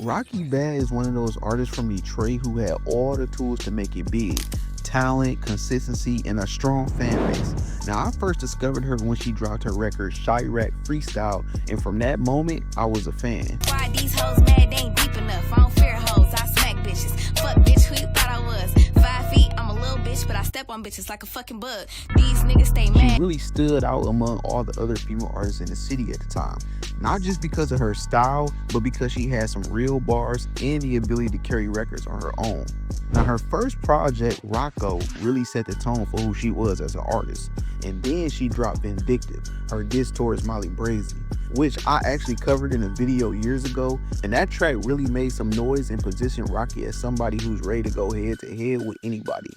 Rocky Bad is one of those artists from Detroit who had all the tools to make it big. Talent, consistency, and a strong fan base. Now, I first discovered her when she dropped her record Chi-Raq Freestyle, and from that moment, I was a fan. Why these hoes mad, they ain't deep enough. I don't fear hoes, I smack bitches. Fuck bitch, who you thought I was? 5 feet, I'm a little bitch, but I step on bitches like a fucking bug. These niggas stay mad. She really stood out among all the other female artists in the city at the time. Not just because of her style, but because she had some real bars and the ability to carry records on her own. Now, her first project, Rocko, really set the tone for who she was as an artist. And then she dropped Vindictive, her diss towards Molly Brazy, which I actually covered in a video years ago. And that track really made some noise and positioned Rocky as somebody who's ready to go head to head with anybody.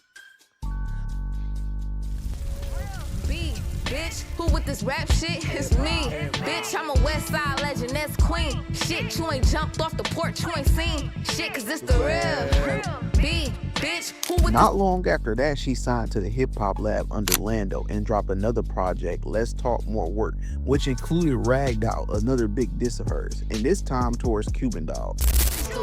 Bitch, who with this rap shit? It's me. Bitch, I'm a West Side legend, that's Queen. Shit, you ain't jumped off the porch, you ain't seen shit, cause it's the real. Bitch, who with Not long after that, she signed to the hip hop lab under Lando and dropped another project, Let's Talk More Work, which included Ragged Out, another big diss of hers, and this time towards Cuban Dog.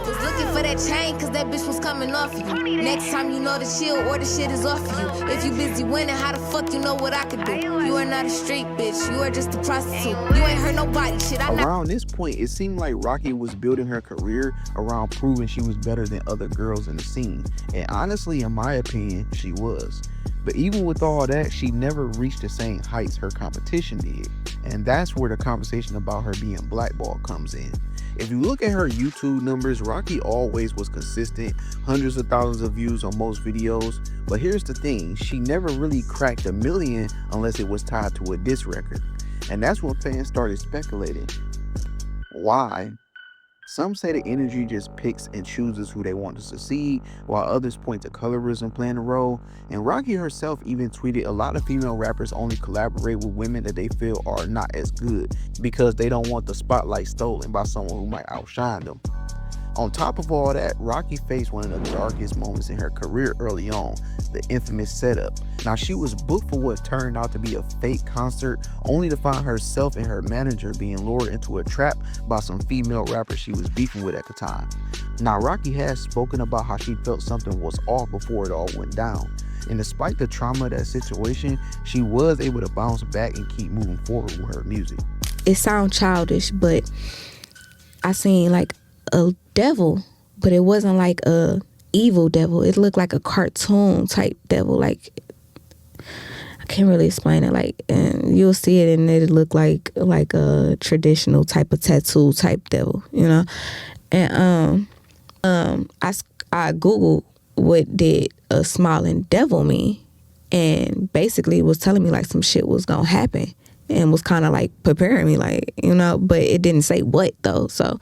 was looking for that chain, cause that bitch was coming off you. Next time you know the chill or the shit is off you. If you busy winning, how the fuck you know what I could do? You are not a street bitch, you are just a prostitute. You ain't hurt nobody, shit. Around this point, it seemed like Rocky was building her career around proving she was better than other girls in the scene. And honestly, in my opinion, she was. But even with all that, she never reached the same heights her competition did. And that's where the conversation about her being blackballed comes in. If you look at her YouTube numbers, Rocky always was consistent, hundreds of thousands of views on most videos. But here's the thing, she never really cracked 1 million unless it was tied to a diss record. And that's when fans started speculating. Why? Some say the energy just picks and chooses who they want to succeed, while others point to colorism playing a role. And Rocky herself even tweeted a lot of female rappers only collaborate with women that they feel are not as good because they don't want the spotlight stolen by someone who might outshine them. On top of all that, Rocky faced one of the darkest moments in her career early on, the infamous setup. Now, she was booked for what turned out to be a fake concert, only to find herself and her manager being lured into a trap by some female rappers she was beefing with at the time. Now, Rocky has spoken about how she felt something was off before it all went down. And despite the trauma of that situation, she was able to bounce back and keep moving forward with her music. It sounds childish, but I seen like a devil, but it wasn't like a evil devil. It looked like a cartoon type devil. Like, I can't really explain it. Like, and you'll see it and it looked like a traditional type of tattoo type devil, you know. And I googled what did a smiling devil mean, and basically it was telling me like some shit was gonna happen, and was kind of like preparing me, like, you know, but it didn't say what though. So,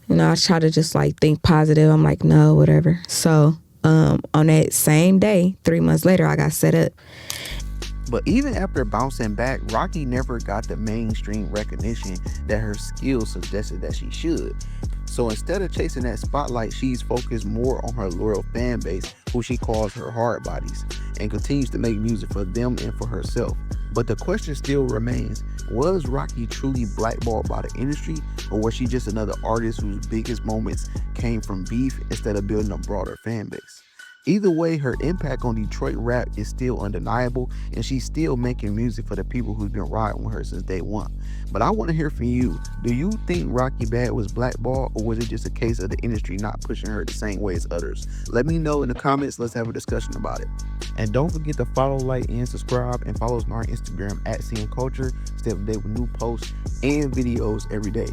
you know, I try to just like think positive. I'm like, no, whatever. So on that same day, 3 months later, I got set up. But even after bouncing back, Rocky never got the mainstream recognition that her skills suggested that she should. So instead of chasing that spotlight, she's focused more on her loyal fan base, who she calls her hard bodies, and continues to make music for them and for herself. But the question still remains, was Rocky truly blackballed by the industry, or was she just another artist whose biggest moments came from beef instead of building a broader fan base? Either way, her impact on Detroit rap is still undeniable, and she's still making music for the people who've been riding with her since day one. But I want to hear from you. Do you think Rocky Bad was blackballed, or was it just a case of the industry not pushing her the same way as others? Let me know in the comments. Let's have a discussion about it. And don't forget to follow, like, and subscribe, and follow us on our Instagram at CNCulture. Stay up to date with new posts and videos every day.